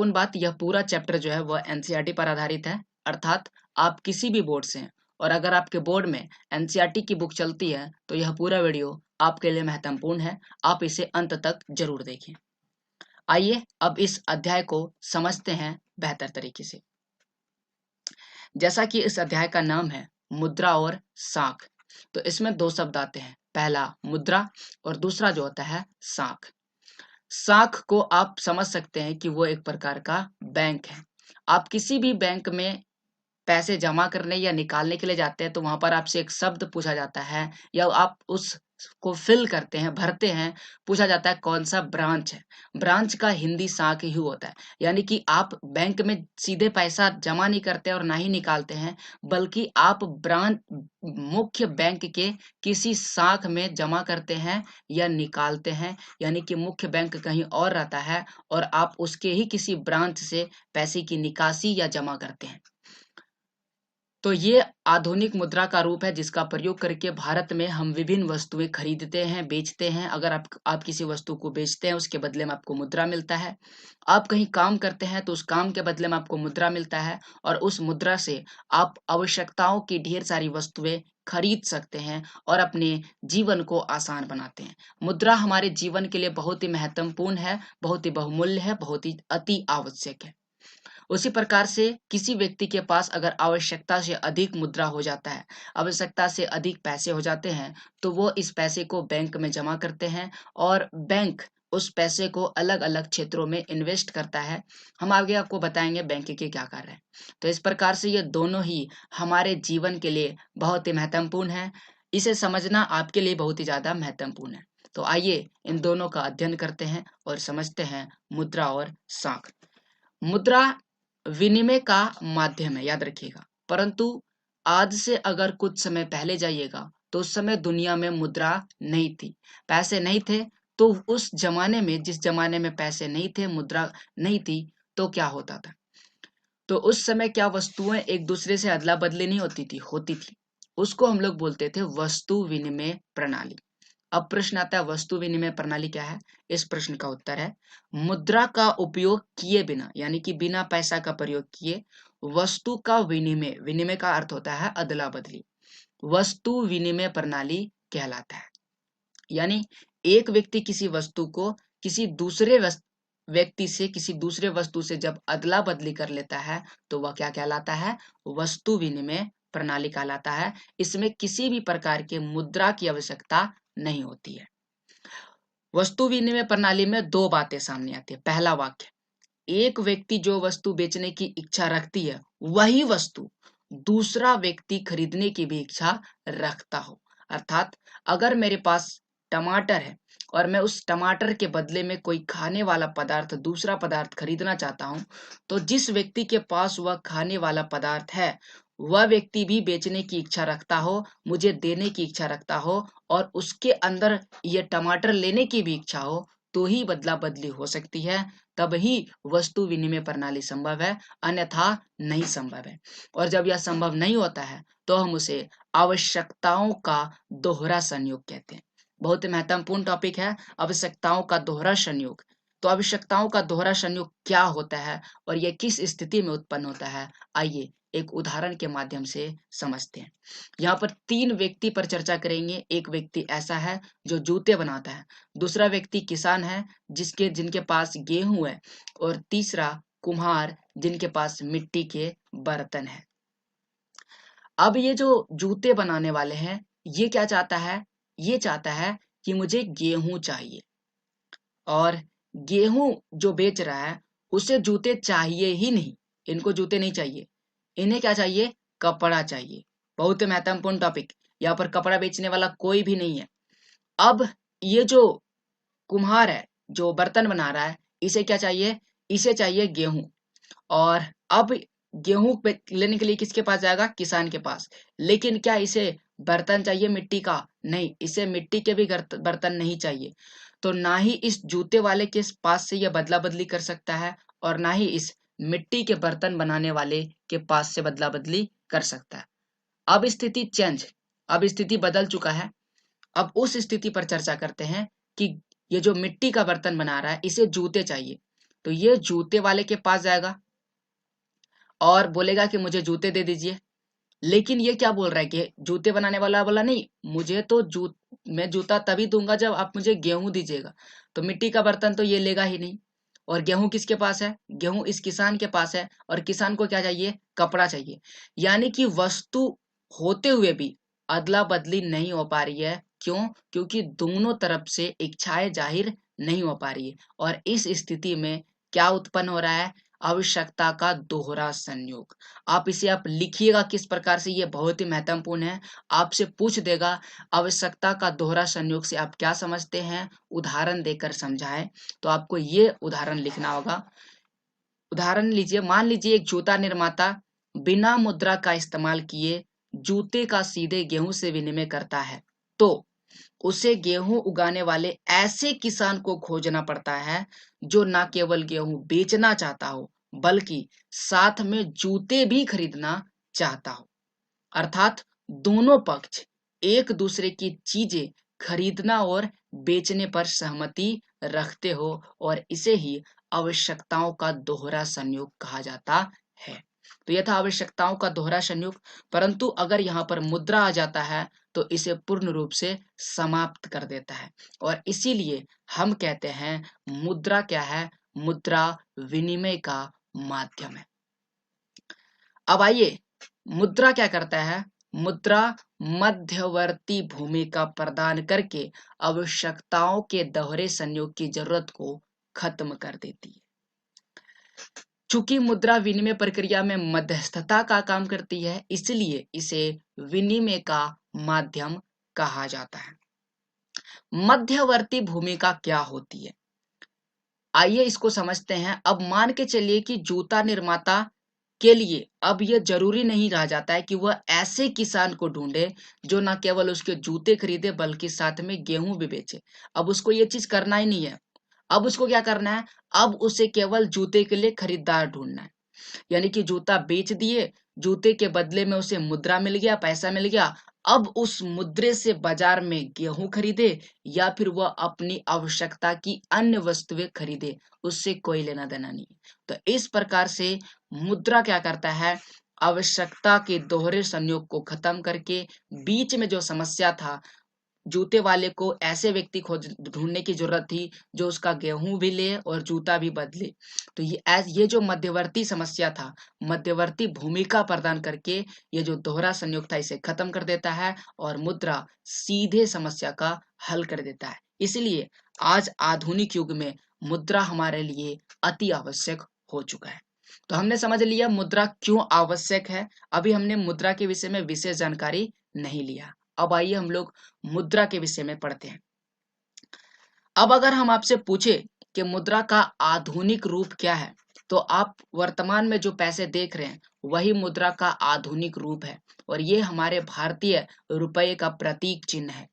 उन बात यह पूरा चैप्टर जो है वह एनसीईआरटी पर आधारित है, अर्थात आप किसी भी बोर्ड से हैं और अगर आपके बोर्ड में एनसीईआरटी की बुक चलती है तो यह पूरा वीडियो आपके लिए महत्वपूर्ण है, आप इसे अंत तक जरूर देखें। आइए अब इस अध्याय को समझते हैं बेहतर तरीके से। जैसा कि इस अध्याय का नाम है मुद्रा और साख, तो इसमें दो शब्द आते हैं, पहला मुद्रा और दूसरा जो होता है साख। साख को आप समझ सकते हैं कि वो एक प्रकार का बैंक है। आप किसी भी बैंक में पैसे जमा करने या निकालने के लिए जाते हैं तो वहां पर आपसे एक शब्द पूछा जाता है या आप उसको फिल करते हैं, भरते हैं, पूछा जाता है कौन सा ब्रांच है। ब्रांच का हिंदी शाख ही होता है, यानी कि आप बैंक में सीधे पैसा जमा नहीं करते और ना ही निकालते हैं, बल्कि आप ब्रांच मुख्य बैंक के किसी शाख में जमा करते हैं या निकालते हैं, यानी कि मुख्य बैंक कहीं और रहता है और आप उसके ही किसी ब्रांच से पैसे की निकासी या जमा करते हैं। तो ये आधुनिक मुद्रा का रूप है जिसका प्रयोग करके भारत में हम विभिन्न वस्तुएं खरीदते हैं, बेचते हैं। अगर आप किसी वस्तु को बेचते हैं उसके बदले में आपको मुद्रा मिलता है। आप कहीं काम करते हैं तो उस काम के बदले में आपको मुद्रा मिलता है और उस मुद्रा से आप आवश्यकताओं की ढेर सारी वस्तुएं खरीद सकते हैं और अपने जीवन को आसान बनाते हैं। मुद्रा हमारे जीवन के लिए बहुत ही महत्वपूर्ण है, बहुत ही बहुमूल्य है, बहुत ही अति आवश्यक है। उसी प्रकार से किसी व्यक्ति के पास अगर आवश्यकता से अधिक मुद्रा हो जाता है, आवश्यकता से अधिक पैसे हो जाते हैं, तो वो इस पैसे को बैंक में जमा करते हैं और बैंक उस पैसे को अलग अलग क्षेत्रों में इन्वेस्ट करता है। हम आगे आपको बताएंगे बैंक के क्या कार्य हैं। तो इस प्रकार से ये दोनों ही हमारे जीवन के लिए बहुत ही महत्वपूर्ण है। इसे समझना आपके लिए बहुत ही ज्यादा महत्वपूर्ण है। तो आइए इन दोनों का अध्ययन करते हैं और समझते हैं मुद्रा और साख। मुद्रा विनिमय का माध्यम है, याद रखिएगा, परंतु आज से अगर कुछ समय पहले जाइएगा तो उस समय दुनिया में मुद्रा नहीं थी, पैसे नहीं थे। तो उस जमाने में, जिस जमाने में पैसे नहीं थे, मुद्रा नहीं थी, तो क्या होता था? तो उस समय क्या वस्तुएं एक दूसरे से अदला बदली नहीं होती थी। उसको हम लोग बोलते थे वस्तु विनिमय प्रणाली। अब प्रश्न आता है वस्तु विनिमय प्रणाली क्या है? इस प्रश्न का उत्तर है मुद्रा का उपयोग किए बिना, यानी कि बिना पैसा का प्रयोग किए वस्तु का विनिमय। विनिमय का अर्थ होता है अदला बदली। वस्तु विनिमय प्रणाली कहलाता है। यानी एक व्यक्ति किसी वस्तु को किसी दूसरे व्यक्ति से, किसी दूसरे वस्तु से जब अदला बदली कर लेता है तो वह क्या कहलाता है? वस्तु विनिमय प्रणाली कहलाता है। इसमें किसी भी प्रकार के मुद्रा की आवश्यकता नहीं होती है। वस्तु विनिमय प्रणाली में दो बातें सामने आती है। पहला वाक्य, एक व्यक्ति जो वस्तु बेचने की इच्छा रखती है वही वस्तु दूसरा व्यक्ति खरीदने की भी इच्छा रखता हो। अर्थात अगर मेरे पास टमाटर है और मैं उस टमाटर के बदले में कोई खाने वाला पदार्थ, दूसरा पदार्थ खरीदना चाहता हूं, तो जिस व्यक्ति के पास वह खाने वाला पदार्थ है वह व्यक्ति भी बेचने की इच्छा रखता हो, मुझे देने की इच्छा रखता हो और उसके अंदर ये टमाटर लेने की भी इच्छा हो, तो ही बदला बदली हो सकती है, तब ही वस्तु विनिमय प्रणाली संभव है, अन्यथा नहीं संभव है। और जब यह संभव नहीं होता है तो हम उसे आवश्यकताओं का दोहरा संयोग कहते हैं। बहुत ही महत्वपूर्ण टॉपिक है आवश्यकताओं का दोहरा संयोग। तो आवश्यकताओं का दोहरा संयोग क्या होता है और यह किस स्थिति में उत्पन्न होता है, आइए एक उदाहरण के माध्यम से समझते हैं। यहाँ पर तीन व्यक्ति पर चर्चा करेंगे। एक व्यक्ति ऐसा है जो जूते बनाता है, दूसरा व्यक्ति किसान है जिनके पास गेहूं है, और तीसरा कुम्हार जिनके पास मिट्टी के बर्तन है। अब ये जो जूते बनाने वाले हैं, ये क्या चाहता है? ये चाहता है कि मुझे गेहूं चाहिए, और गेहूं जो बेच रहा है उसे जूते चाहिए ही नहीं। इनको जूते नहीं चाहिए, इन्हें क्या चाहिए? कपड़ा चाहिए। बहुत ही महत्वपूर्ण टॉपिक। यहाँ पर कपड़ा बेचने वाला कोई भी नहीं है। अब ये जो कुम्हार है जो बर्तन बना रहा है, इसे क्या चाहिए? इसे चाहिए गेहूं। और अब गेहूं लेने के लिए किसके पास जाएगा? किसान के पास। लेकिन क्या इसे बर्तन चाहिए मिट्टी का? नहीं, इसे मिट्टी के भी बर्तन नहीं चाहिए। तो ना ही इस जूते वाले के पास से यह बदला बदली कर सकता है और ना ही इस मिट्टी के बर्तन बनाने वाले के पास से बदला बदली कर सकता है। अब स्थिति चेंज, अब स्थिति बदल चुका है। अब उस स्थिति पर चर्चा करते हैं कि ये जो मिट्टी का बर्तन बना रहा है इसे जूते चाहिए, तो ये जूते वाले के पास जाएगा और बोलेगा कि मुझे जूते दे दीजिए। लेकिन ये क्या बोल रहा है कि जूते बनाने वाला बोला नहीं, मुझे तो मैं जूता तभी दूंगा जब आप मुझे गेहूं दीजिएगा। तो मिट्टी का बर्तन तो ये लेगा ही नहीं। और गेहूं किसके पास है? गेहूं इस किसान के पास है, और किसान को क्या चाहिए? कपड़ा चाहिए। यानी कि वस्तु होते हुए भी अदला बदली नहीं हो पा रही है। क्यों? क्योंकि दोनों तरफ से इच्छाएं जाहिर नहीं हो पा रही है। और इस स्थिति में क्या उत्पन्न हो रहा है? आवश्यकता का दोहरा संयोग। आप लिखिएगा किस प्रकार से, ये बहुत ही महत्वपूर्ण है। आपसे पूछ देगा आवश्यकता का दोहरा संयोग से आप क्या समझते हैं, उदाहरण देकर समझाएं। तो आपको ये उदाहरण लिखना होगा। उदाहरण लीजिए, मान लीजिए एक जूता निर्माता बिना मुद्रा का इस्तेमाल किए जूते का सीधे गेहूं से विनिमय करता है, तो उसे गेहूं उगाने वाले ऐसे किसान को खोजना पड़ता है जो न केवल गेहूं बेचना चाहता हो बल्कि साथ में जूते भी खरीदना चाहता हो। अर्थात दोनों पक्ष एक दूसरे की चीजें खरीदना और बेचने पर सहमति रखते हो, और इसे ही आवश्यकताओं का दोहरा संयोग कहा जाता है। तो यह था आवश्यकताओं का दोहरा संयोग। परंतु अगर यहाँ पर मुद्रा आ जाता है तो इसे पूर्ण रूप से समाप्त कर देता है, और इसीलिए हम कहते हैं मुद्रा क्या है? मुद्रा विनिमय का माध्यम है। अब आइए, मुद्रा क्या करता है? मुद्रा मध्यवर्ती भूमिका प्रदान करके आवश्यकताओं के दोहरे संयोग की जरूरत को खत्म कर देती है। चूंकि मुद्रा विनिमय प्रक्रिया में मध्यस्थता का काम करती है, इसलिए इसे विनिमय का माध्यम कहा जाता है। मध्यवर्ती भूमिका क्या होती है, आइए इसको समझते हैं। अब मान के चलिए कि जूता निर्माता के लिए अब यह जरूरी नहीं रह जाता है कि वह ऐसे किसान को ढूंढे जो न केवल उसके जूते खरीदे बल्कि साथ में गेहूं भी बेचे। अब उसको ये चीज करना ही नहीं है। अब उसको क्या करना है? अब उसे केवल जूते के लिए खरीदार ढूंढना है। यानी कि जूता बेच दिए, जूते के बदले में उसे मुद्रा मिल गया, पैसा मिल गया। अब उस मुद्रे से बाजार में गेहूं खरीदे या फिर वह अपनी आवश्यकता की अन्य वस्तुएं खरीदे, उससे कोई लेना देना नहीं। तो इस प्रकार से मुद्रा क्या करता है? आवश्यकता के दोहरे संयोग को खत्म करके बीच में जो समस्या था, जूते वाले को ऐसे व्यक्ति खोज ढूंढने की जरूरत थी जो उसका गेहूं भी ले और जूता भी बदले। तो ये जो मध्यवर्ती समस्या था, मध्यवर्ती भूमिका प्रदान करके ये जो दोहरा संयोग था इसे खत्म कर देता है, और मुद्रा सीधे समस्या का हल कर देता है। इसलिए आज आधुनिक युग में मुद्रा हमारे लिए अति आवश्यक हो चुका है। तो हमने समझ लिया मुद्रा क्यों आवश्यक है। अभी हमने मुद्रा के विषय में विशेष जानकारी नहीं लिया। अब आइए हम लोग मुद्रा के विषय में पढ़ते हैं। अब अगर हम आपसे पूछे कि मुद्रा का आधुनिक रूप क्या है, तो आप वर्तमान में जो पैसे देख रहे हैं वही मुद्रा का आधुनिक रूप है, और ये हमारे भारतीय रुपये का प्रतीक चिन्ह है।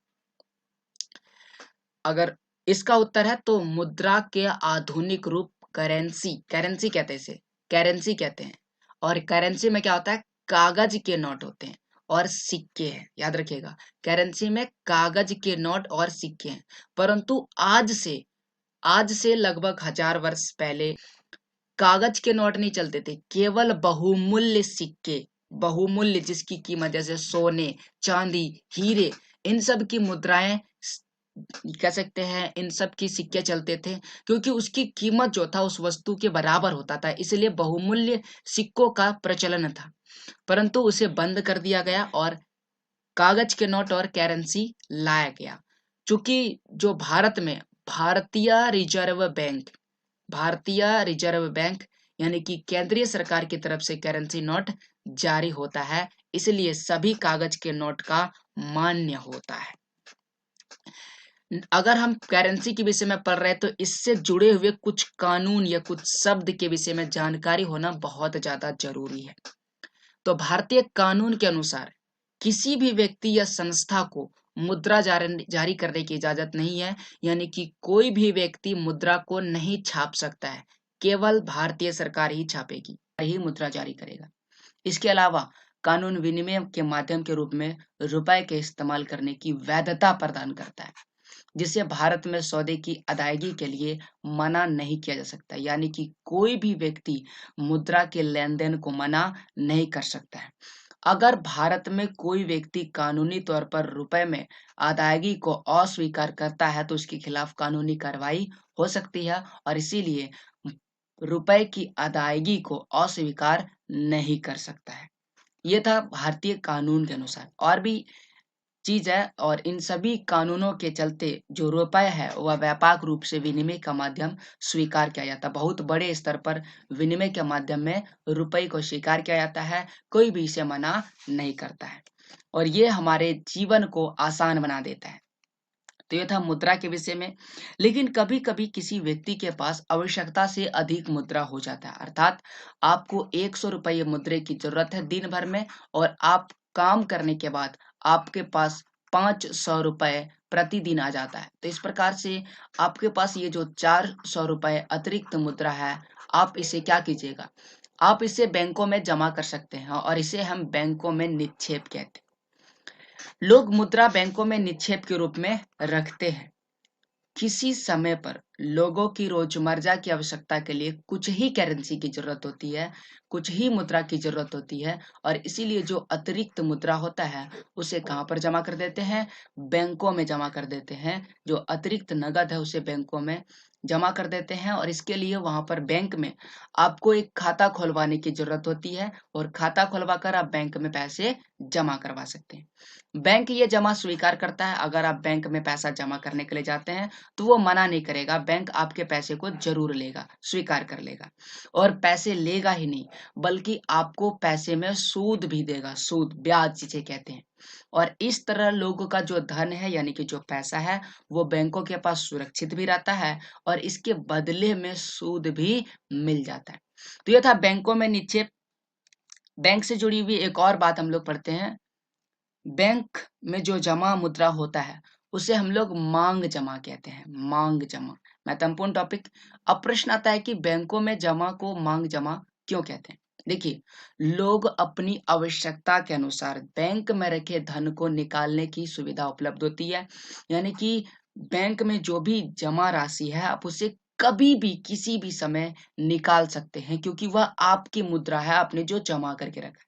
अगर इसका उत्तर है तो मुद्रा के आधुनिक रूप करेंसी, करेंसी कहते हैं इसे, करेंसी कहते हैं। और करेंसी में क्या होता है? कागज के नोट होते हैं और सिक्के हैं, याद रखिएगा। करेंसी में कागज के नोट और सिक्के हैं। परंतु आज से लगभग 1000 वर्ष पहले कागज के नोट नहीं चलते थे, केवल बहुमूल्य सिक्के, बहुमूल्य जिसकी कीमत जैसे सोने, चांदी, हीरे, इन सब की मुद्राएं कह सकते हैं, इन सब की सिक्के चलते थे, क्योंकि उसकी कीमत जो था उस वस्तु के बराबर होता था, इसलिए बहुमूल्य सिक्कों का प्रचलन था। परंतु उसे बंद कर दिया गया और कागज के नोट और करेंसी लाया गया। चूंकि जो भारत में भारतीय रिजर्व बैंक यानी कि केंद्रीय सरकार की तरफ से करेंसी नोट जारी होता है, इसलिए सभी कागज के नोट का मान्य होता है। अगर हम करेंसी के विषय में पढ़ रहे हैं तो इससे जुड़े हुए कुछ कानून या कुछ शब्द के विषय में जानकारी होना बहुत ज्यादा जरूरी है। तो भारतीय कानून के अनुसार किसी भी व्यक्ति या संस्था को मुद्रा जारी करने की इजाजत नहीं है, यानी कि कोई भी व्यक्ति मुद्रा को नहीं छाप सकता है, केवल भारतीय सरकार ही छापेगी, ही मुद्रा जारी करेगा। इसके अलावा कानून विनिमय के माध्यम के रूप में रुपए के इस्तेमाल करने की वैधता प्रदान करता है। जिसे भारत में सौदे की अदायगी के लिए मना नहीं किया जा सकता, यानी कि कोई भी व्यक्ति मुद्रा के लेन-देन को मना नहीं कर सकता है। अगर भारत में कोई व्यक्ति कानूनी तौर पर रुपए में अदायगी को अस्वीकार करता है तो उसके खिलाफ कानूनी कार्रवाई हो सकती है और इसीलिए रुपए की अदायगी को अस्वीकार नहीं कर सकता है। ये था भारतीय कानून के अनुसार। और भी चीज है और इन सभी कानूनों के चलते जो रुपए है वह व्यापक रूप से विनिमय का माध्यम स्वीकार किया जाता है। बहुत बड़े स्तर पर विनिमय के माध्यम में रुपए को स्वीकार किया जाता है, कोई भी इसे मना नहीं करता है और ये हमारे जीवन को आसान बना देता है। तो ये था मुद्रा के विषय में। लेकिन कभी कभी किसी व्यक्ति के पास आवश्यकता से अधिक मुद्रा हो जाता है, अर्थात आपको 100 रुपये मुद्रे की जरूरत है दिन भर में और आप काम करने के बाद आपके पास 500 रुपये प्रतिदिन आ जाता है। तो इस प्रकार से आपके पास ये जो 400 रुपये अतिरिक्त मुद्रा है, आप इसे क्या कीजिएगा, आप इसे बैंकों में जमा कर सकते हैं और इसे हम बैंकों में निक्षेप कहते हैं। लोग मुद्रा बैंकों में निक्षेप के रूप में रखते हैं। किसी समय पर लोगों की रोजमर्रा की आवश्यकता के लिए कुछ ही करेंसी की जरूरत होती है, कुछ ही मुद्रा की जरूरत होती है और इसीलिए जो अतिरिक्त मुद्रा होता है उसे कहाँ पर जमा कर देते हैं, बैंकों में जमा कर देते हैं। जो अतिरिक्त नगद है उसे बैंकों में जमा कर देते हैं और इसके लिए वहां पर बैंक में आपको एक खाता खुलवाने की जरूरत होती है और खाता खुलवा कर आप बैंक में पैसे जमा करवा सकते हैं। बैंक ये जमा स्वीकार करता है। अगर आप बैंक में पैसा जमा करने के लिए जाते हैं तो वो मना नहीं करेगा, बैंक आपके पैसे को जरूर लेगा, स्वीकार कर लेगा और पैसे लेगा ही नहीं बल्कि आपको पैसे में सूद भी देगा, सूद, ब्याज जिसे कहते हैं। और इस तरह लोगों का जो धन है यानी कि जो पैसा है वो बैंकों के पास सुरक्षित भी रहता है और इसके बदले में सूद भी मिल जाता है। तो यह था बैंकों में निक्षेप। बैंक से जुड़ी हुई एक और बात हम लोग पढ़ते हैं। बैंक में जो जमा मुद्रा होता है उसे हम लोग मांग जमा कहते हैं, मांग जमा, महत्वपूर्ण टॉपिक। अब प्रश्न आता है कि बैंकों में जमा को मांग जमा क्यों कहते हैं। देखिए, लोग अपनी आवश्यकता के अनुसार बैंक में रखे धन को निकालने की सुविधा उपलब्ध होती है, यानी कि बैंक में जो भी जमा राशि है आप उसे कभी भी किसी भी समय निकाल सकते हैं क्योंकि वह आपकी मुद्रा है, आपने जो जमा करके रखा है।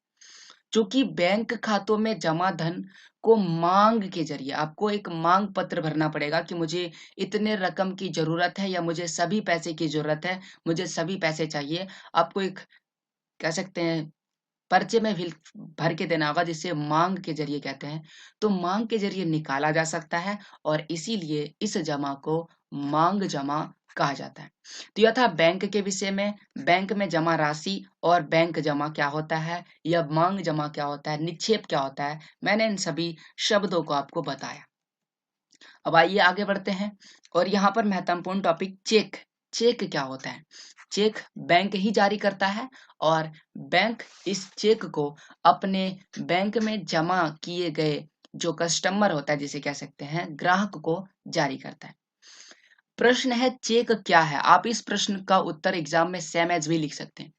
चूंकि बैंक खातों में जमा धन को मांग के जरिए आपको एक मांग पत्र भरना पड़ेगा कि मुझे इतने रकम की जरूरत है या मुझे सभी पैसे की जरूरत है, मुझे सभी पैसे चाहिए। आपको एक कह सकते हैं पर्चे में फिल भर के देना होगा जिसे मांग के जरिए कहते हैं। तो मांग के जरिए निकाला जा सकता है और इसीलिए इस जमा को मांग जमा कहा जाता है। तो यह था बैंक के विषय में, बैंक में जमा राशि और बैंक जमा क्या होता है, या मांग जमा क्या होता है, निक्षेप क्या होता है, मैंने इन सभी शब्दों को आपको बताया। अब आइए आगे बढ़ते हैं और यहाँ पर महत्वपूर्ण टॉपिक चेक। चेक क्या होता है? चेक बैंक ही जारी करता है और बैंक इस चेक को अपने बैंक में जमा किए गए जो कस्टमर होता है जिसे कह सकते हैं ग्राहक को जारी करता है। प्रश्न है चेक क्या है? आप इस प्रश्न का उत्तर एग्जाम में सेम एज भी लिख सकते हैं।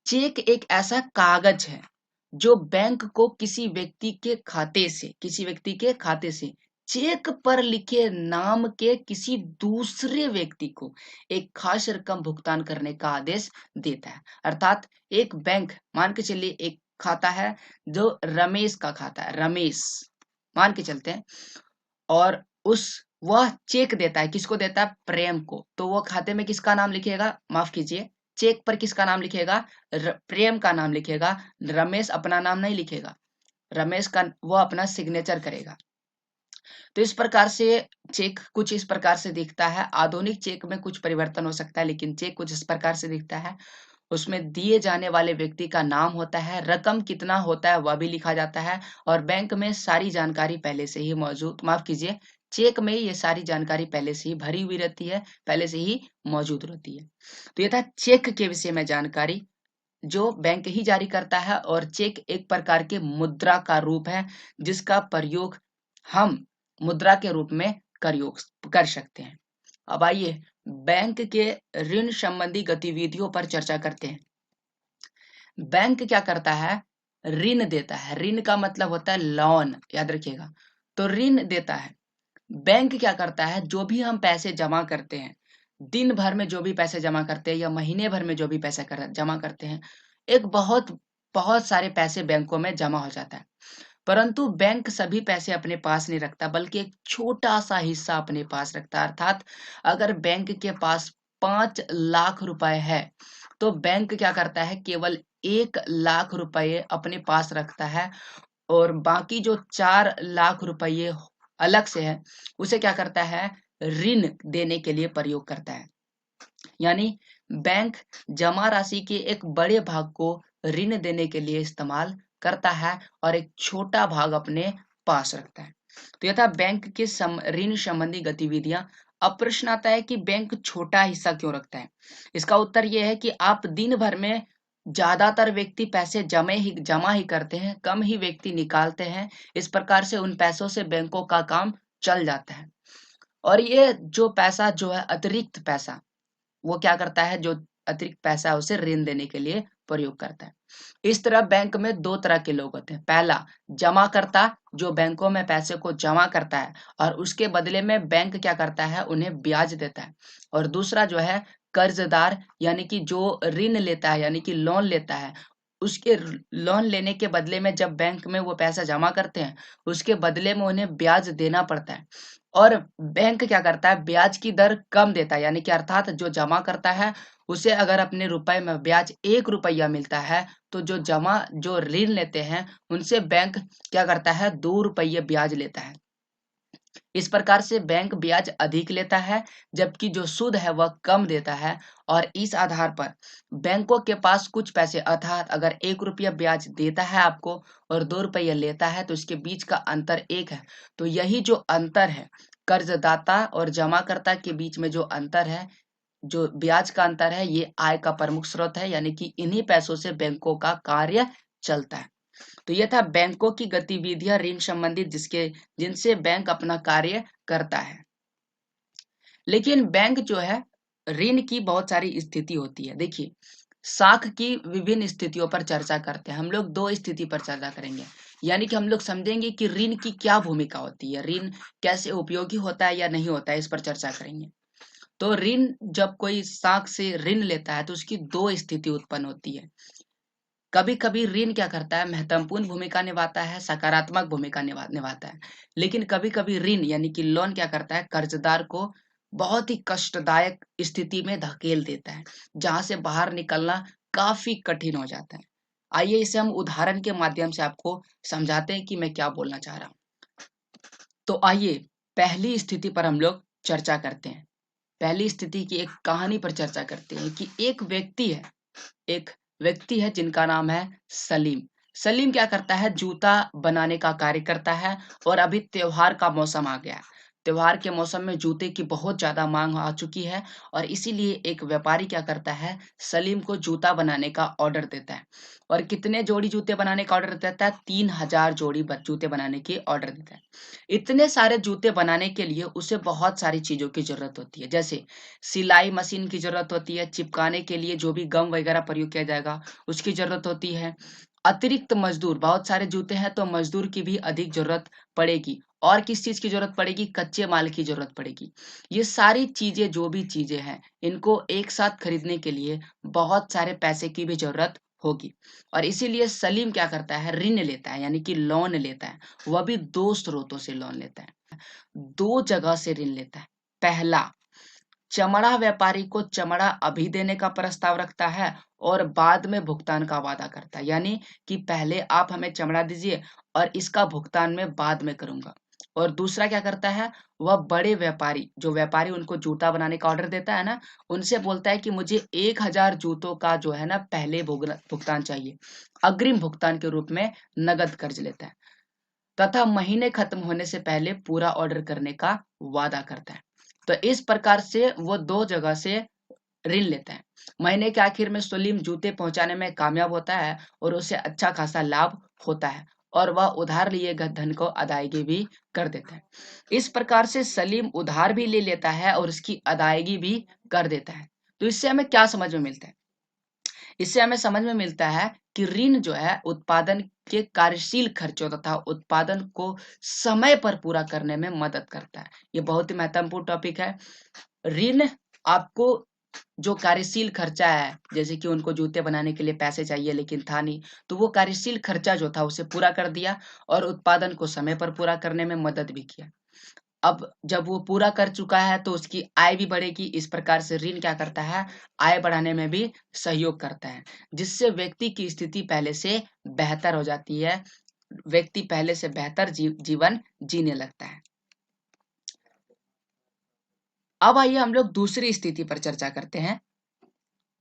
चेक एक ऐसा कागज है जो बैंक को किसी व्यक्ति के खाते से चेक पर लिखे नाम के किसी दूसरे व्यक्ति को एक खास रकम भुगतान करने का आदेश देता है। अर्थात एक बैंक, मान के चलिए एक खाता है जो रमेश का खाता है, रमेश मान के चलते हैं, और वह चेक देता है, किसको देता है? प्रेम को। तो वो खाते में किसका नाम लिखेगा, माफ कीजिए, चेक पर किसका नाम लिखेगा? प्रेम का नाम लिखेगा। रमेश अपना नाम नहीं लिखेगा, रमेश का वो अपना सिग्नेचर करेगा। तो इस प्रकार से चेक कुछ इस प्रकार से दिखता है। आधुनिक चेक में कुछ परिवर्तन हो सकता है लेकिन चेक कुछ इस प्रकार से दिखता है। उसमें दिए जाने वाले व्यक्ति का नाम होता है, रकम कितना होता है वह भी लिखा जाता है और बैंक में सारी जानकारी पहले से ही मौजूद, माफ कीजिए, चेक में ये सारी जानकारी पहले से ही भरी हुई रहती है, पहले से ही मौजूद रहती है। तो ये था चेक के विषय में जानकारी जो बैंक ही जारी करता है। और चेक एक प्रकार के मुद्रा का रूप है जिसका प्रयोग हम मुद्रा के रूप में कर सकते हैं। अब आइए बैंक के ऋण संबंधी गतिविधियों पर चर्चा करते हैं। बैंक क्या करता है? ऋण देता है। ऋण का मतलब होता है लोन, याद रखिएगा। तो ऋण देता है। बैंक क्या करता है, जो भी हम पैसे जमा करते हैं, दिन भर में जो भी पैसे जमा करते हैं या महीने भर में जो भी पैसे जमा करते हैं, एक बहुत बहुत सारे पैसे बैंकों में जमा हो जाता है। परंतु बैंक सभी पैसे अपने पास नहीं रखता, बल्कि एक छोटा सा हिस्सा अपने पास रखता है। अर्थात अगर बैंक के पास 5 लाख रुपए है, तो बैंक क्या करता है, केवल 1 लाख रुपए अपने पास रखता है, और बाकी जो 4 लाख रुपए अलग से है, उसे क्या करता है, ऋण देने के लिए प्रयोग करता है। यानी बैंक जमा राशि के एक बड़े भाग को ऋण देने के लिए इस्तेमाल करता है और एक छोटा भाग अपने पास रखता है। तो यह था बैंक के ऋण संबंधी गतिविधियां। अब प्रश्न आता है कि बैंक छोटा हिस्सा क्यों रखता है। इसका उत्तर यह है कि आप दिन भर में ज्यादातर व्यक्ति पैसे जमा ही करते हैं, कम ही व्यक्ति निकालते हैं। इस प्रकार से उन पैसों से बैंकों का काम चल जाता है। और ये जो पैसा जो है, अतिरिक्त पैसा, वो क्या करता है, जो अतिरिक्त पैसा है उसे ऋण देने के लिए प्रयोग करता है। इस तरह बैंक में दो तरह के लोग होते हैं। पहला, जमाकर्ता, जो बैंकों में पैसे को जमा करता है और उसके बदले में बैंक क्या करता है, उन्हें ब्याज देता है। और दूसरा जो है कर्जदार, यानी कि जो ऋण लेता है, यानी कि लोन लेता है। उसके लोन लेने के बदले में जब बैंक में वो पैसा जमा करते हैं, उसके बदले में उन्हें ब्याज देना पड़ता है। और बैंक क्या करता है, ब्याज की दर कम देता है, यानी कि अर्थात जो जमा करता है उसे अगर अपने रुपए में ब्याज 1 रुपया मिलता है, तो जो ऋण लेते हैं उनसे बैंक क्या करता है, 2 रुपये ब्याज लेता है। इस प्रकार से बैंक ब्याज अधिक लेता है, जबकि जो सूद है वह कम देता है। और इस आधार पर बैंकों के पास कुछ पैसे, अर्थात अगर 1 रुपया ब्याज देता है आपको और 2 रुपये लेता है, तो इसके बीच का अंतर 1 है। तो यही जो अंतर है, कर्जदाता और जमाकर्ता के बीच में जो अंतर है, जो ब्याज का अंतर है, ये आय का प्रमुख स्रोत है। यानी कि इन्हीं पैसों से बैंकों का कार्य चलता है। तो यह था बैंकों की गतिविधियां ऋण संबंधित, जिनसे बैंक अपना कार्य करता है। लेकिन बैंक जो है, ऋण की बहुत सारी स्थिति होती है। देखिए, साख की विभिन्न स्थितियों पर चर्चा करते हैं। हम लोग दो स्थिति पर चर्चा करेंगे, यानी कि हम लोग समझेंगे कि ऋण की क्या भूमिका होती है, ऋण कैसे उपयोगी होता है या नहीं होता है, इस पर चर्चा करेंगे। तो ऋण, जब कोई साख से ऋण लेता है तो उसकी दो स्थिति उत्पन्न होती है। कभी कभी ऋण क्या करता है, महत्वपूर्ण भूमिका निभाता है, सकारात्मक भूमिका निभाता है। लेकिन कभी कभी ऋण यानी कि लोन क्या करता है, कर्जदार को बहुत ही कष्टदायक स्थिति में धकेल देता है, जहां से बाहर निकलना काफी कठिन हो जाता है। आइए इसे हम उदाहरण के माध्यम से आपको समझाते हैं कि मैं क्या बोलना चाह रहा हूँ। तो आइए पहली स्थिति पर हम लोग चर्चा करते हैं। पहली स्थिति की एक कहानी पर चर्चा करते हैं कि एक व्यक्ति है जिनका नाम है सलीम। सलीम क्या करता है, जूता बनाने का कार्य करता है। और अभी त्योहार का मौसम आ गया है। त्योहार के मौसम में जूते की बहुत ज्यादा मांग आ चुकी है, और इसीलिए एक व्यापारी क्या करता है, सलीम को जूता बनाने का ऑर्डर देता है। और कितने जोड़ी जूते बनाने का ऑर्डर देता है, 3000 जोड़ी जूते बनाने की ऑर्डर देता है। इतने सारे जूते बनाने के लिए उसे बहुत सारी चीजों की जरूरत होती है, जैसे सिलाई मशीन की जरूरत होती है, चिपकाने के लिए जो भी गम वगैरह प्रयोग किया जाएगा उसकी जरूरत होती है। अतिरिक्त मजदूर, बहुत सारे जूते हैं तो मजदूर की भी अधिक जरूरत पड़ेगी। और किस चीज की जरूरत पड़ेगी, कच्चे माल की जरूरत पड़ेगी। ये सारी चीजें, जो भी चीजें हैं, इनको एक साथ खरीदने के लिए बहुत सारे पैसे की भी जरूरत होगी। और इसीलिए सलीम क्या करता है, ऋण लेता है, यानी कि लोन लेता है। वह भी दो स्रोतों से लोन लेता है, दो जगह से ऋण लेता है। पहला, चमड़ा व्यापारी को चमड़ा अभी देने का प्रस्ताव रखता है और बाद में भुगतान का वादा करता है, यानी कि पहले आप हमें चमड़ा दीजिए और इसका भुगतान मैं बाद में करूंगा। और दूसरा क्या करता है, वह बड़े व्यापारी, जो व्यापारी उनको जूता बनाने का ऑर्डर देता है ना, उनसे बोलता है कि मुझे 1000 जूतों का जो है ना पहले भुगतान चाहिए। अग्रिम भुगतान के रूप में नगद कर्ज लेता है, तथा महीने खत्म होने से पहले पूरा ऑर्डर करने का वादा करता है। तो इस प्रकार से वो दो जगह से ऋण लेता है। महीने के आखिर में सलीम जूते पहुंचाने में कामयाब होता है और उसे अच्छा खासा लाभ होता है, और वह उधार लिए गए धन को अदायगी भी कर देता है। इस प्रकार से सलीम उधार भी ले लेता है और उसकी अदायगी भी कर देता है। तो इससे हमें क्या समझ में मिलता है, इससे हमें समझ में मिलता है कि ऋण जो है उत्पादन के कार्यशील खर्चों तथा उत्पादन को समय पर पूरा करने में मदद करता है। ये बहुत ही महत्वपूर्ण टॉपिक है। ऋण आपको जो कार्यशील खर्चा है, जैसे कि उनको जूते बनाने के लिए पैसे चाहिए लेकिन था नहीं, तो वो कार्यशील खर्चा जो था उसे पूरा कर दिया और उत्पादन को समय पर पूरा करने में मदद भी किया। अब जब वो पूरा कर चुका है तो उसकी आय भी बढ़ेगी। इस प्रकार से ऋण क्या करता है, आय बढ़ाने में भी सहयोग करता है, जिससे व्यक्ति की स्थिति पहले से बेहतर हो जाती है। व्यक्ति पहले से बेहतर जीवन जीने लगता है। अब आइए हम लोग दूसरी स्थिति पर चर्चा करते हैं।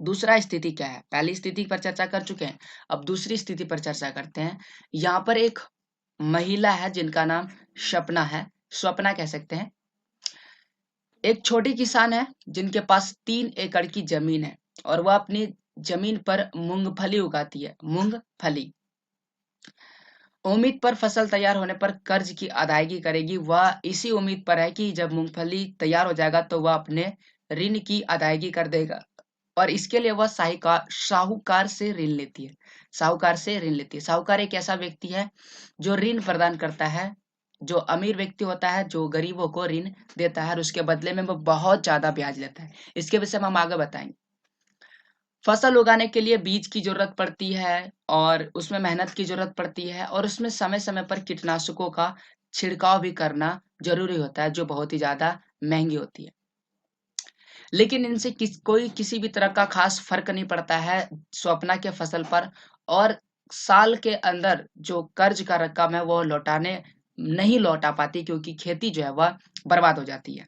दूसरा स्थिति क्या है, पहली स्थिति पर चर्चा कर चुके हैं, अब दूसरी स्थिति पर चर्चा करते हैं। यहाँ पर एक महिला है जिनका नाम सपना है, स्वप्ना कह सकते हैं। एक छोटी किसान है जिनके पास 3 एकड़ की जमीन है और वह अपनी जमीन पर मूंगफली उगाती है। मूंगफली उम्मीद पर फसल तैयार होने पर कर्ज की अदायगी करेगी। वह इसी उम्मीद पर है कि जब मूंगफली तैयार हो जाएगा तो वह अपने ऋण की अदायगी कर देगा और इसके लिए वह साहूकार से ऋण लेती है। साहूकार से ऋण लेती है। साहूकार एक ऐसा व्यक्ति है जो ऋण प्रदान करता है, जो अमीर व्यक्ति होता है जो गरीबों को ऋण देता है और उसके बदले में वो बहुत ज्यादा ब्याज लेता है। इसके विषय में हम आगे बताएंगे। फसल उगाने के लिए बीज की जरूरत पड़ती है और उसमें मेहनत की जरूरत पड़ती है और उसमें समय समय पर कीटनाशकों का छिड़काव भी करना जरूरी होता है, जो बहुत ही ज्यादा महंगी होती है। लेकिन इनसे कोई किसी भी तरह का खास फर्क नहीं पड़ता है स्वप्ना के फसल पर, और साल के अंदर जो कर्ज का रकम है वो नहीं लौटा पाती, क्योंकि खेती जो है वह बर्बाद हो जाती है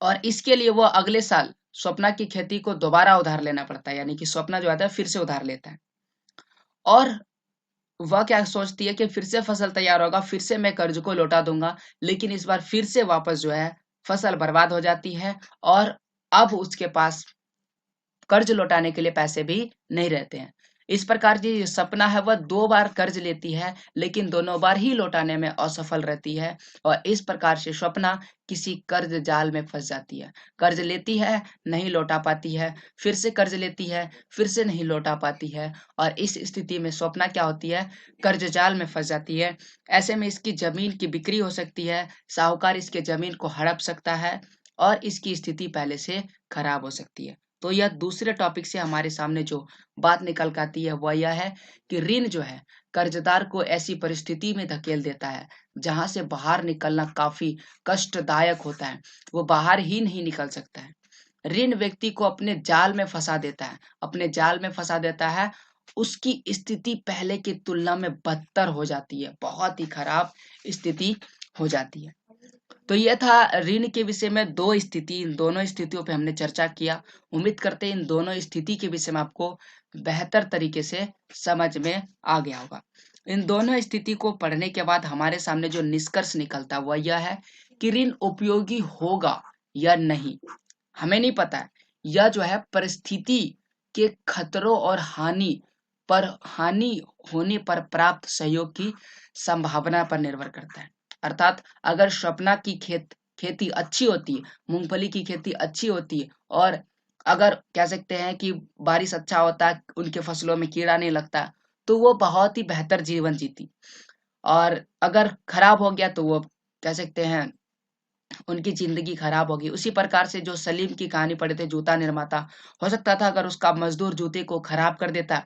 और इसके लिए वो अगले साल स्वप्ना की खेती को दोबारा उधार लेना पड़ता है। यानी कि स्वप्ना जो आता है फिर से उधार लेता है और वह क्या सोचती है कि फिर से फसल तैयार होगा, फिर से मैं कर्ज को लौटा दूंगा, लेकिन इस बार फिर से वापस जो है फसल बर्बाद हो जाती है और अब उसके पास कर्ज लौटाने के लिए पैसे भी नहीं रहते हैं। इस प्रकार की जो सपना है वह 2 बार कर्ज लेती है लेकिन दोनों बार ही लौटाने में असफल रहती है और इस प्रकार से स्वप्ना किसी कर्ज जाल में फंस जाती है। कर्ज लेती है, नहीं लौटा पाती है, फिर से कर्ज लेती है, फिर से नहीं लौटा पाती है और इस स्थिति में स्वप्ना क्या होती है, कर्ज जाल में फंस जाती है। ऐसे में इसकी जमीन की बिक्री हो सकती है, साहूकार इसके जमीन को हड़प सकता है और इसकी स्थिति पहले से खराब हो सकती है। तो यह दूसरे टॉपिक से हमारे सामने जो बात निकल कर आती है वह यह है कि ऋण जो है कर्जदार को ऐसी परिस्थिति में धकेल देता है जहां से बाहर निकलना काफी कष्टदायक होता है। वो बाहर ही नहीं निकल सकता है। ऋण व्यक्ति को अपने जाल में फंसा देता है, अपने जाल में फंसा देता है। उसकी स्थिति पहले की तुलना में बदतर हो जाती है, बहुत ही खराब स्थिति हो जाती है। तो यह था ऋण के विषय में दो स्थिति, इन दोनों स्थितियों पे हमने चर्चा किया। उम्मीद करते हैं इन दोनों स्थिति के विषय में आपको बेहतर तरीके से समझ में आ गया होगा। इन दोनों स्थिति को पढ़ने के बाद हमारे सामने जो निष्कर्ष निकलता है वह यह है कि ऋण उपयोगी होगा या नहीं, हमें नहीं पता है। यह जो है परिस्थिति के खतरों और हानि होने पर प्राप्त सहयोग की संभावना पर निर्भर करता है। अर्थात अगर स्वप्ना की खेती अच्छी होती है, मूंगफली की खेती अच्छी होती है और अगर कह सकते हैं कि बारिश अच्छा होता है, उनके फसलों में कीड़ा नहीं लगता, तो वो बहुत ही बेहतर जीवन जीती। और अगर खराब हो गया तो वो कह सकते हैं उनकी जिंदगी खराब होगी। उसी प्रकार से जो सलीम की कहानी पढ़े थे, जूता निर्माता, हो सकता था अगर उसका मजदूर जूते को खराब कर देता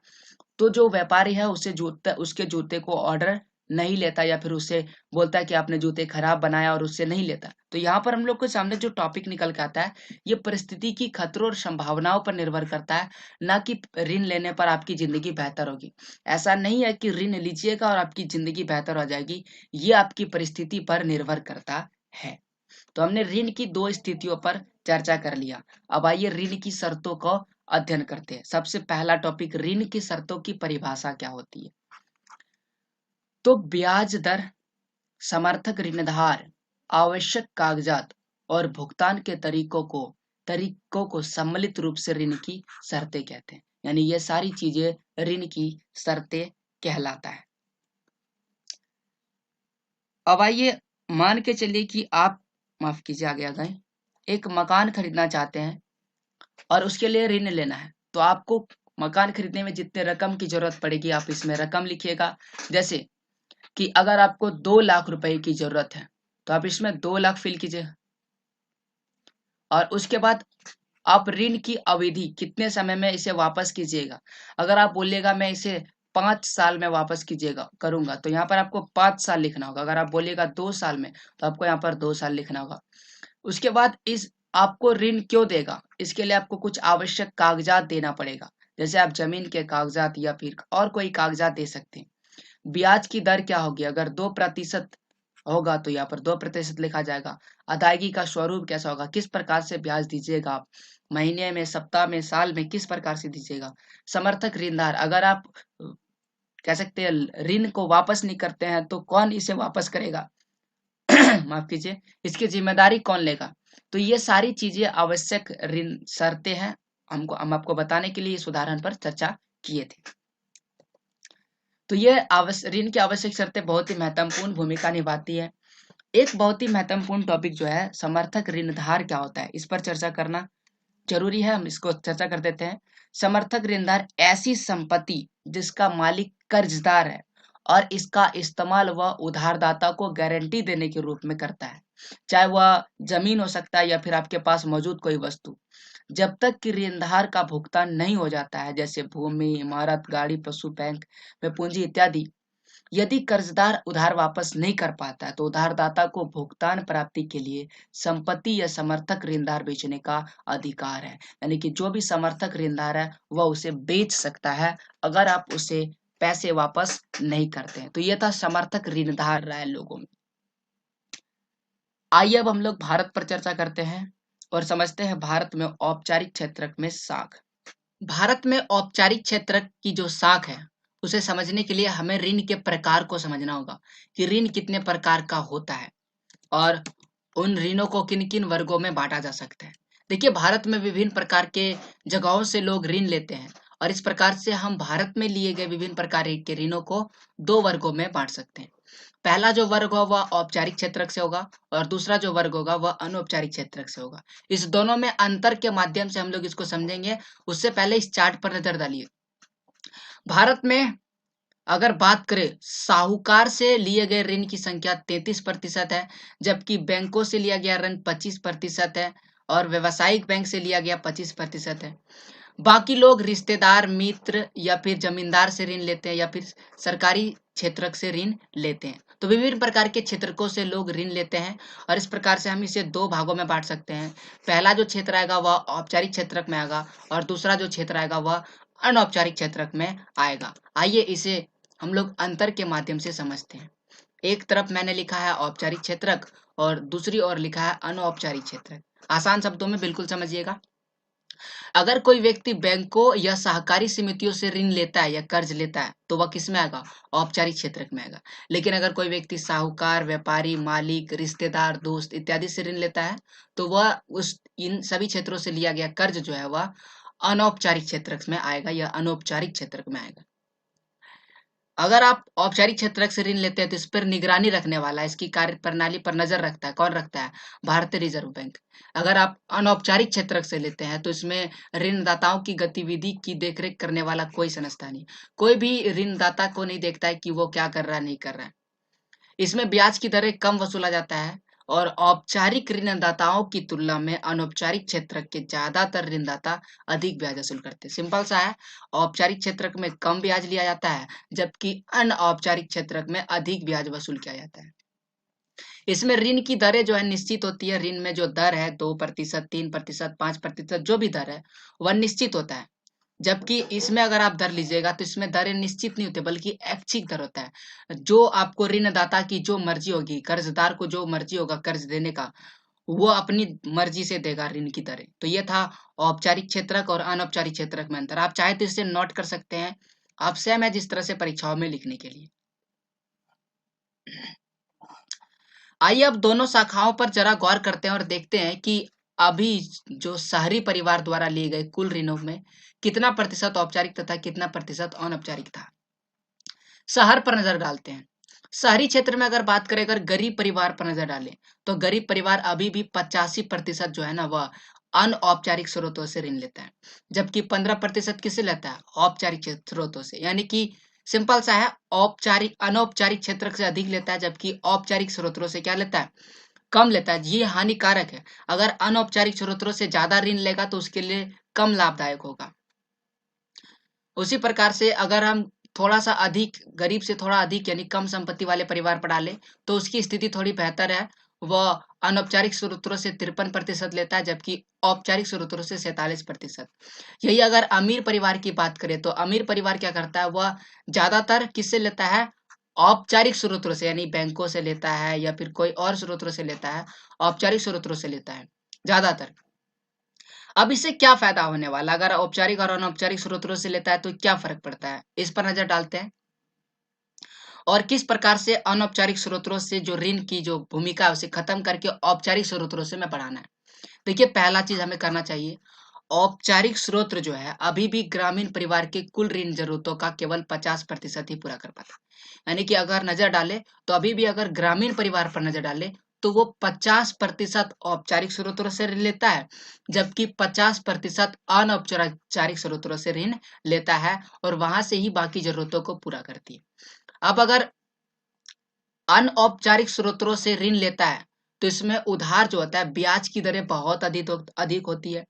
तो जो व्यापारी है उसके जूते को ऑर्डर नहीं लेता या फिर उससे बोलता है कि आपने जूते खराब बनाया और उससे नहीं लेता। तो यहाँ पर हम लोग के सामने जो टॉपिक निकल के आता है, ये परिस्थिति की खतरों और संभावनाओं पर निर्भर करता है, ना कि ऋण लेने पर आपकी जिंदगी बेहतर होगी। ऐसा नहीं है कि ऋण लीजिएगा और आपकी जिंदगी बेहतर हो जाएगी, ये आपकी परिस्थिति पर निर्भर करता है। तो हमने ऋण की दो स्थितियों पर चर्चा कर लिया। अब आइए ऋण की शर्तों को अध्ययन करते हैं। सबसे पहला टॉपिक, ऋण की शर्तों की परिभाषा क्या होती है। तो ब्याज दर, समर्थक ऋणधार, आवश्यक कागजात और भुगतान के तरीकों को सम्मिलित रूप से ऋण की शर्तें कहते हैं। यानी ये सारी चीजें ऋण की शर्तें कहलाता है। अब आइए मान के चलिए कि आप, माफ कीजिए आगे आ गए, एक मकान खरीदना चाहते हैं और उसके लिए ऋण लेना है। तो आपको मकान खरीदने में जितने रकम की जरूरत पड़ेगी आप इसमें रकम लिखिएगा। जैसे कि अगर आपको 2 लाख रुपए की जरूरत है तो आप इसमें 2 लाख फिल कीजिए। और उसके बाद आप ऋण की अवधि कितने समय में इसे वापस कीजिएगा। अगर आप बोलिएगा मैं इसे 5 साल में वापस कीजिएगा करूंगा तो यहाँ पर आपको 5 साल लिखना होगा। अगर आप बोलिएगा 2 साल में तो आपको यहाँ पर 2 साल लिखना होगा। उसके बाद इस आपको ऋण क्यों देगा, इसके लिए आपको कुछ आवश्यक कागजात देना पड़ेगा। जैसे आप जमीन के कागजात या फिर और कोई कागजात दे सकते हैं। ब्याज की दर क्या होगी, अगर 2% होगा तो यहाँ पर 2% लिखा जाएगा। अदायगी का स्वरूप कैसा होगा, किस प्रकार से ब्याज दीजिएगा आप, महीने में, सप्ताह में, साल में, किस प्रकार से दीजिएगा। समर्थक ऋणदार, अगर आप कह सकते हैं ऋण को वापस नहीं करते हैं तो कौन इसे वापस करेगा माफ कीजिए, इसकी जिम्मेदारी कौन लेगा। तो ये सारी चीजें आवश्यक ऋण शर्तें हैं, हम आपको बताने के लिए इस उदाहरण पर चर्चा किए थे। तो ये ऋण की आवश्यक शर्तें बहुत ही महत्वपूर्ण भूमिका निभाती है। एक बहुत ही महत्वपूर्ण टॉपिक जो है समर्थक ऋणधार क्या होता है, इस पर चर्चा करना जरूरी है। हम इसको चर्चा कर देते हैं। समर्थक ऋणदार ऐसी संपत्ति जिसका मालिक कर्जदार है और इसका इस्तेमाल वह उधारदाता को गारंटी देने के रूप में करता है, चाहे वह जमीन हो सकता है या फिर आपके पास मौजूद कोई वस्तु, जब तक कि ऋणधार का भुगतान नहीं हो जाता है, जैसे भूमि, इमारत, गाड़ी, पशु, बैंक में पूंजी इत्यादि। यदि कर्जदार उधार वापस नहीं कर पाता है तो उधारदाता को भुगतान प्राप्ति के लिए संपत्ति या समर्थक ऋणदार बेचने का अधिकार है। यानी कि जो भी समर्थक ऋणदार है वह उसे बेच सकता है अगर आप उसे पैसे वापस नहीं करते हैं। तो यह था समर्थक ऋणदार रहा है लोगों में। आइए अब हम लोग भारत पर चर्चा करते हैं और समझते हैं भारत में औपचारिक क्षेत्र में शाख। भारत में औपचारिक क्षेत्र की जो शाख है उसे समझने के लिए हमें ऋण के प्रकार को समझना होगा कि ऋण कितने प्रकार का होता है और उन ऋणों को किन किन वर्गों में बांटा जा सकता है। देखिए भारत में विभिन्न प्रकार के जगहों से लोग ऋण लेते हैं और इस प्रकार से हम भारत में लिए गए विभिन्न प्रकार के ऋणों को 2 वर्गों में बांट सकते हैं। पहला जो वर्ग होगा वह औपचारिक क्षेत्र से होगा और दूसरा जो वर्ग होगा वह अनौपचारिक क्षेत्र से होगा। इस दोनों में अंतर के माध्यम से हम लोग इसको समझेंगे। उससे पहले इस चार्ट पर नजर डालिए। भारत में अगर बात करें साहूकार से लिए गए ऋण की संख्या 33% है, जबकि बैंकों से लिया गया ऋण 25% है और व्यवसायिक बैंक से लिया गया 25% है। बाकी लोग रिश्तेदार, मित्र या फिर जमींदार से ऋण लेते हैं या फिर सरकारी क्षेत्रक से ऋण लेते हैं। तो विभिन्न प्रकार के क्षेत्रकों से लोग ऋण लेते हैं और इस प्रकार से हम इसे 2 भागों में बांट सकते हैं। पहला जो क्षेत्र आएगा वह औपचारिक क्षेत्रक में आएगा और दूसरा जो क्षेत्र आएगा वह अनौपचारिक क्षेत्रक में आएगा। आइए इसे हम लोग अंतर के माध्यम से समझते हैं। एक तरफ मैंने लिखा है औपचारिक क्षेत्रक और दूसरी ओर लिखा है अनौपचारिक क्षेत्रक। आसान शब्दों में बिल्कुल समझिएगा। अगर कोई व्यक्ति बैंकों या सहकारी समितियों से ऋण लेता है या कर्ज लेता है तो वह किस में आएगा, औपचारिक क्षेत्र में आएगा। लेकिन अगर कोई व्यक्ति साहूकार, व्यापारी, मालिक, रिश्तेदार, दोस्त इत्यादि से ऋण लेता है तो वह इन सभी क्षेत्रों से लिया गया कर्ज जो है वह अनौपचारिक क्षेत्र में आएगा या अनौपचारिक क्षेत्र में आएगा। अगर आप औपचारिक क्षेत्र से ऋण लेते हैं तो इस पर निगरानी रखने वाला, इसकी कार्य प्रणाली पर नजर रखता है, कौन रखता है, भारतीय रिजर्व बैंक। अगर आप अनौपचारिक क्षेत्र से लेते हैं तो इसमें ऋणदाताओं की गतिविधि की देखरेख करने वाला कोई संस्था नहीं, कोई भी ऋणदाता को नहीं देखता है कि वो क्या कर रहा है, नहीं कर रहा है। इसमें ब्याज की दरें कम वसूला जाता है और औपचारिक ऋणदाताओं की तुलना में अनौपचारिक क्षेत्र के ज्यादातर ऋणदाता अधिक ब्याज वसूल करते हैं। सिंपल सा है, औपचारिक क्षेत्र में कम ब्याज लिया जाता है जबकि अनौपचारिक क्षेत्र में अधिक ब्याज वसूल किया जाता है। इसमें ऋण की दरें जो है निश्चित होती है। ऋण में जो दर है 2%, 3%, 5%, जो भी दर है वह निश्चित होता है। जबकि इसमें अगर आप दर लीजिएगा तो इसमें दरें निश्चित नहीं होती बल्कि ऐच्छिक दर होता है। जो आपको ऋणदाता की जो मर्जी होगी, कर्जदार को जो मर्जी होगा कर्ज देने का, वो अपनी मर्जी से देगा ऋण की दरें। तो ये था औपचारिक क्षेत्रक और अनौपचारिक क्षेत्रक में अंतर। आप चाहे तो इसे नोट कर सकते हैं, आप सेम है जिस तरह से परीक्षाओं में लिखने के लिए। आइए अब दोनों शाखाओं पर जरा गौर करते हैं और देखते हैं कि अभी जो शहरी परिवार द्वारा लिए गए कुल ऋणों में कितना प्रतिशत औपचारिक तथा कितना प्रतिशत अनौपचारिक था। शहर पर नजर डालते हैं। शहरी क्षेत्र में अगर बात करें, अगर गरीब परिवार पर नजर डालें तो गरीब परिवार अभी भी 85% जो है ना वह अनौपचारिक स्रोतों से ऋण लेता है, जबकि 15% किससे लेता है? औपचारिक स्रोतों से। यानी कि सिंपल सा है, औपचारिक अनौपचारिक क्षेत्र से अधिक लेता है, जबकि औपचारिक स्रोतों से क्या लेता है? कम लेता है। ये हानिकारक है। अगर अनौपचारिक स्रोतों से ज्यादा ऋण लेगा तो उसके लिए कम लाभदायक होगा। उसी प्रकार से अगर हम थोड़ा सा अधिक गरीब से थोड़ा अधिक यानी कम संपत्ति वाले परिवार पर डालें तो उसकी स्थिति थोड़ी बेहतर है। वह अनौपचारिक स्रोतों से 53% लेता है, जबकि औपचारिक स्रोतों से 47%। यही अगर अमीर परिवार की बात करें तो अमीर परिवार क्या करता है? वह ज्यादातर किससे लेता है? औपचारिक स्रोतों से, यानी बैंकों से लेता है या फिर कोई और स्रोतों से लेता है। औपचारिक स्रोतों से लेता है ज्यादातर। अब इससे क्या फायदा होने वाला? अगर औपचारिक और अनौपचारिक स्रोतों से लेता है तो क्या फर्क पड़ता है, इस पर नजर डालते हैं। और किस प्रकार से अनौपचारिक स्रोतों से जो ऋण की जो भूमिका है उसे खत्म करके औपचारिक स्रोतों से में बढ़ाना है। देखिए, पहला चीज हमें करना चाहिए, औपचारिक स्रोत जो है अभी भी ग्रामीण परिवार के कुल ऋण जरूरतों का केवल 50% ही पूरा कर पाता है। यानी कि अगर नजर डाले तो अभी भी अगर ग्रामीण परिवार पर नजर डाले तो वो 50% औपचारिक स्रोतों से ऋण लेता है, जबकि 50% अनौपचारिक स्रोतों से ऋण लेता है और वहां से ही बाकी जरूरतों को पूरा करती है। अब अगर अनौपचारिक स्रोतों से ऋण लेता है तो इसमें उधार जो होता है ब्याज की दरें बहुत अधिक होती है।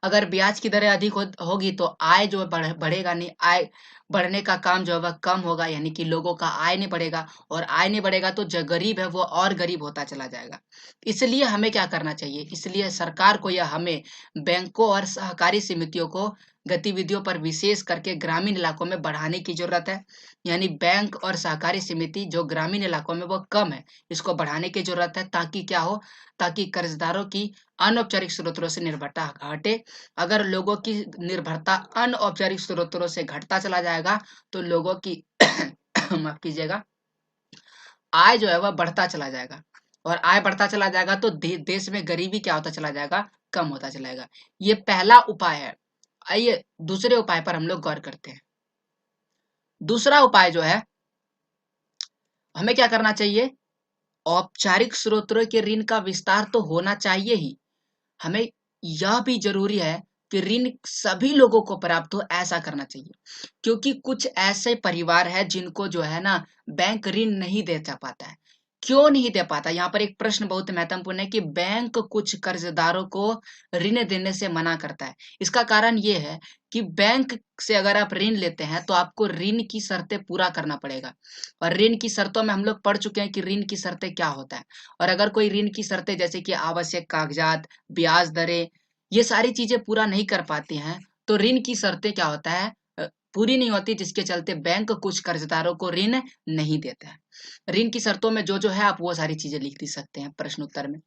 अगर ब्याज की दरें अधिक होगी तो आय जो है बढ़ेगा नहीं, आय बढ़ने का काम जो है वह कम होगा, यानी कि लोगों का आय नहीं बढ़ेगा, और आय नहीं बढ़ेगा तो जो गरीब है वो और गरीब होता चला जाएगा। इसलिए हमें क्या करना चाहिए? इसलिए सरकार को या हमें बैंकों और सहकारी समितियों को गतिविधियों पर विशेष करके ग्रामीण इलाकों में बढ़ाने की जरूरत है। यानी बैंक और सहकारी समिति जो ग्रामीण इलाकों में वो कम है, इसको बढ़ाने की जरूरत है, ताकि क्या हो? ताकि कर्जदारों की अनौपचारिक स्रोतों से निर्भरता घटे। अगर लोगों की निर्भरता अनौपचारिक स्रोतों से घटता चला जाएगा तो लोगों की माफ कीजिएगा, आय जो है वह बढ़ता चला जाएगा, और आय बढ़ता चला जाएगा तो देश में गरीबी क्या होता चला जाएगा? कम होता चला जाएगा। ये पहला उपाय है। आइए दूसरे उपाय पर हम लोग गौर करते हैं। दूसरा उपाय जो है, हमें क्या करना चाहिए? औपचारिक स्रोतों के ऋण का विस्तार तो होना चाहिए ही, हमें यह भी जरूरी है कि ऋण सभी लोगों को प्राप्त हो, ऐसा करना चाहिए। क्योंकि कुछ ऐसे परिवार है जिनको जो है ना बैंक ऋण नहीं दे पाता है। क्यों नहीं दे पाता? यहाँ पर एक प्रश्न बहुत महत्वपूर्ण है कि बैंक कुछ कर्जदारों को ऋण देने से मना करता है। इसका कारण ये है कि बैंक से अगर आप ऋण लेते हैं तो आपको ऋण की शर्तें पूरा करना पड़ेगा, और ऋण की शर्तों में हम लोग पढ़ चुके हैं कि ऋण की शर्तें क्या होता है। और अगर कोई ऋण की शर्तें जैसे कि आवश्यक कागजात, ब्याज दरें, ये सारी चीजें पूरा नहीं कर पाती हैं तो ऋण की शर्तें क्या होता है? पूरी नहीं होती, जिसके चलते बैंक कुछ कर्जदारों को ऋण नहीं देता है। ऋण की शर्तों में जो है आप वो सारी चीजें लिख दी सकते हैं प्रश्न उत्तर में।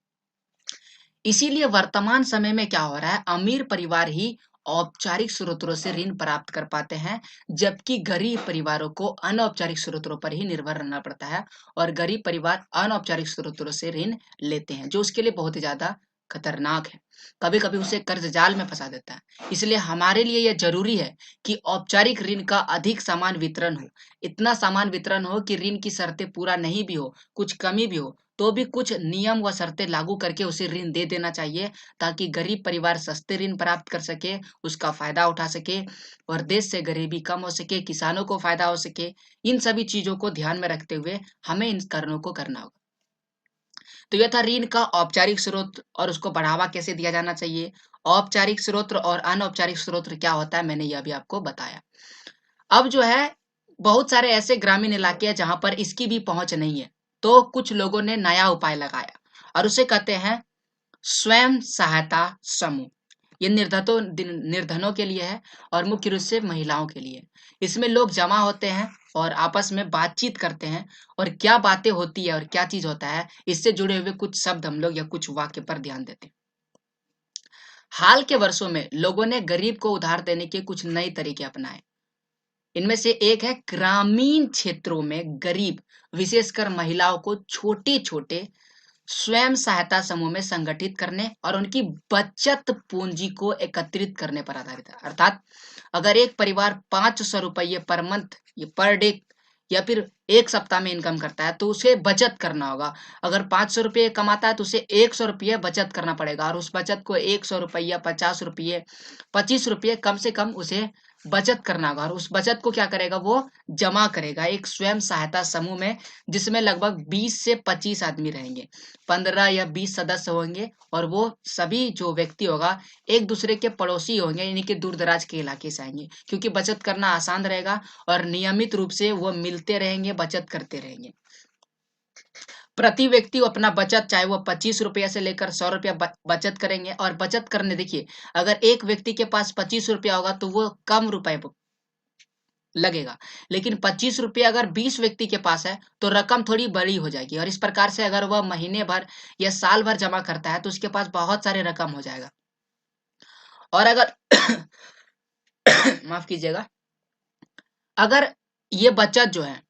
इसीलिए वर्तमान समय में क्या हो रहा है? अमीर परिवार ही औपचारिक स्रोतों से ऋण प्राप्त कर पाते हैं, जबकि गरीब परिवारों को अनौपचारिक स्रोतों पर ही निर्भर रहना पड़ता है, और गरीब परिवार अनौपचारिक स्रोतों से ऋण लेते हैं, जो उसके लिए बहुत ही ज्यादा खतरनाक है। कभी कभी उसे कर्ज जाल में फंसा देता है। इसलिए हमारे लिए यह जरूरी है कि औपचारिक ऋण का अधिक समान वितरण हो। इतना समान वितरण हो कि ऋण की शर्तें पूरा नहीं भी हो, कुछ कमी भी हो, तो भी कुछ नियम व शर्तें लागू करके उसे ऋण दे देना चाहिए, ताकि गरीब परिवार सस्ते ऋण प्राप्त कर सके, उसका फायदा उठा सके, और देश से गरीबी कम हो सके, किसानों को फायदा हो सके। इन सभी चीजों को ध्यान में रखते हुए हमें इन कारणों को करना होगा। तो यह था ऋण का औपचारिक स्रोत और उसको बढ़ावा कैसे दिया जाना चाहिए। औपचारिक स्रोत और अनौपचारिक स्रोत क्या होता है, मैंने यह भी आपको बताया। अब जो है, बहुत सारे ऐसे ग्रामीण इलाके हैं जहां पर इसकी भी पहुंच नहीं है, तो कुछ लोगों ने नया उपाय लगाया और उसे कहते हैं स्वयं सहायता समूह। ये निर्धनों के लिए है और मुख्य रूप से महिलाओं के लिए। इसमें लोग जमा होते हैं और आपस में बातचीत करते हैं, और क्या बातें होती है और क्या चीज होता है, इससे जुड़े हुए कुछ शब्द हम लोग या कुछ वाक्य पर ध्यान देते हैं। हाल के वर्षों में लोगों ने गरीब को उधार देने के कुछ नए तरीके अपनाए। इनमें से एक है ग्रामीण क्षेत्रों में गरीब, विशेषकर महिलाओं को छोटे छोटे स्वयं सहायता समूह में संगठित करने और उनकी बचत पूंजी को एकत्रित करने पर आधारित है। अर्थात अगर एक परिवार 500 रुपये पर मंथ, ये पर डे या फिर एक सप्ताह में इनकम करता है, तो उसे बचत करना होगा। अगर 500 रुपये कमाता है तो उसे 100 रुपये बचत करना पड़ेगा, और उस बचत को 100 रुपया, 50 रुपये, 25 रुपये कम से कम उसे बचत करना होगा। और उस बचत को क्या करेगा, वो जमा करेगा एक स्वयं सहायता समूह में, जिसमें लगभग 20 से 25 आदमी रहेंगे, 15 या 20 सदस्य होंगे, और वो सभी जो व्यक्ति होगा एक दूसरे के पड़ोसी होंगे, यानी कि दूर दराज के इलाके से आएंगे, क्योंकि बचत करना आसान रहेगा और नियमित रूप से वो मिलते रहेंगे, बचत करते रहेंगे। प्रति व्यक्ति अपना बचत, चाहे वो 25 रुपया से लेकर 100 रुपया बचत करेंगे। और बचत करने, देखिए, अगर एक व्यक्ति के पास 25 रुपया होगा तो वो कम रुपए लगेगा, लेकिन 25 रुपये अगर 20 व्यक्ति के पास है तो रकम थोड़ी बड़ी हो जाएगी। और इस प्रकार से अगर वह महीने भर या साल भर जमा करता है तो उसके पास बहुत सारे रकम हो जाएगा। और अगर माफ कीजिएगा, अगर ये बचत जो है,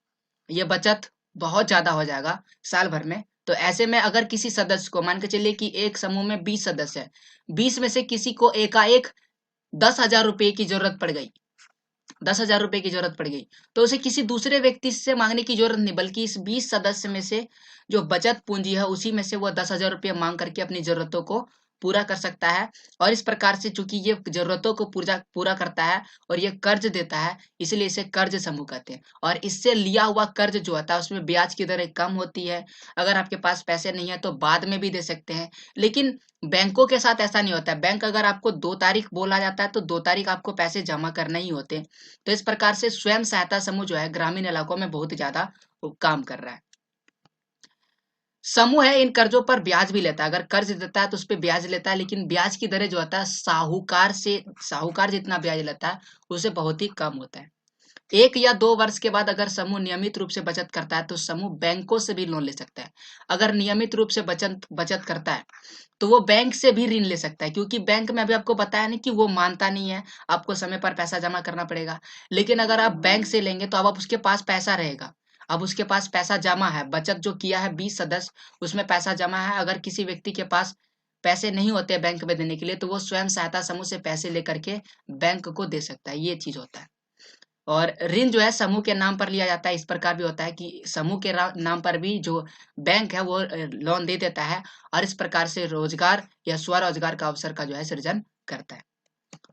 ये बचत बहुत ज्यादा हो जाएगा साल भर में, तो ऐसे में अगर किसी सदस्य को, मान के चलिए कि एक समूह में 20 सदस्य है, 20 में से किसी को एकाएक 10,000 रुपए की जरूरत पड़ गई, 10,000 रुपए की जरूरत पड़ गई, तो उसे किसी दूसरे व्यक्ति से मांगने की जरूरत नहीं, बल्कि इस 20 सदस्य में से जो बचत पूंजी है उसी में से वो 10,000 रुपये मांग करके अपनी जरूरतों को पूरा कर सकता है। और इस प्रकार से चूंकि ये जरूरतों को पूरा पूरा करता है और ये कर्ज देता है, इसलिए इसे कर्ज समूह कहते हैं। और इससे लिया हुआ कर्ज जो होता है उसमें ब्याज की दरें कम होती है। अगर आपके पास पैसे नहीं है तो बाद में भी दे सकते हैं, लेकिन बैंकों के साथ ऐसा नहीं होता है। बैंक अगर आपको 2 तारीख बोला जाता है तो 2 तारीख आपको पैसे जमा करने ही होते हैं। तो इस प्रकार से स्वयं सहायता समूह जो है ग्रामीण इलाकों में बहुत ज्यादा काम कर रहा है। समूह है इन कर्जों पर ब्याज भी लेता है, अगर कर्ज देता है तो उस पर ब्याज लेता है, लेकिन ब्याज की दरें जो होता है साहूकार जितना ब्याज लेता है उससे बहुत ही कम होता है। 1 या 2 वर्ष के बाद अगर समूह नियमित रूप से बचत करता है तो समूह बैंकों से भी लोन ले सकता है। अगर नियमित रूप से बचत बचत करता है तो वो बैंक से भी ऋण ले सकता है, क्योंकि बैंक में अभी आपको बताया नहीं कि वो मानता नहीं है, आपको समय पर पैसा जमा करना पड़ेगा। लेकिन अगर आप बैंक से लेंगे तो अब उसके पास पैसा रहेगा, अब उसके पास पैसा जमा है, बचत जो किया है 20 सदस्य, उसमें पैसा जमा है। अगर किसी व्यक्ति के पास पैसे नहीं होते बैंक में देने के लिए तो वो स्वयं सहायता समूह से पैसे लेकर के बैंक को दे सकता है, ये चीज होता है। और ऋण जो है समूह के नाम पर लिया जाता है। इस प्रकार भी होता है कि समूह के नाम पर भी जो बैंक है वो लोन दे देता है, और इस प्रकार से रोजगार या स्वरोजगार का अवसर का जो है सृजन करता है।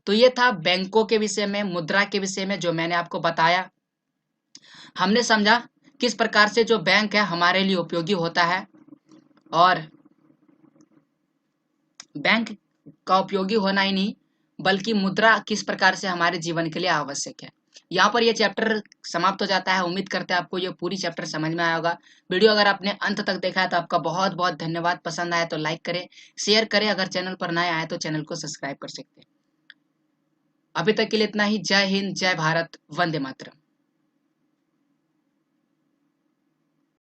तो ये था बैंकों के विषय में, मुद्रा के विषय में जो मैंने आपको बताया। हमने समझा किस प्रकार से जो बैंक है हमारे लिए उपयोगी होता है, और बैंक का उपयोगी होना ही नहीं बल्कि मुद्रा किस प्रकार से हमारे जीवन के लिए आवश्यक है। यहाँ पर यह चैप्टर समाप्त हो जाता है। उम्मीद करते हैं आपको ये पूरी चैप्टर समझ में आया होगा। वीडियो अगर आपने अंत तक देखा है तो आपका बहुत बहुत धन्यवाद। पसंद आया तो लाइक करें, शेयर करें, अगर चैनल पर नए आए तो चैनल को सब्सक्राइब कर सकते हैं। अभी तक के लिए इतना ही। जय हिंद, जय भारत, वंदे मातरम।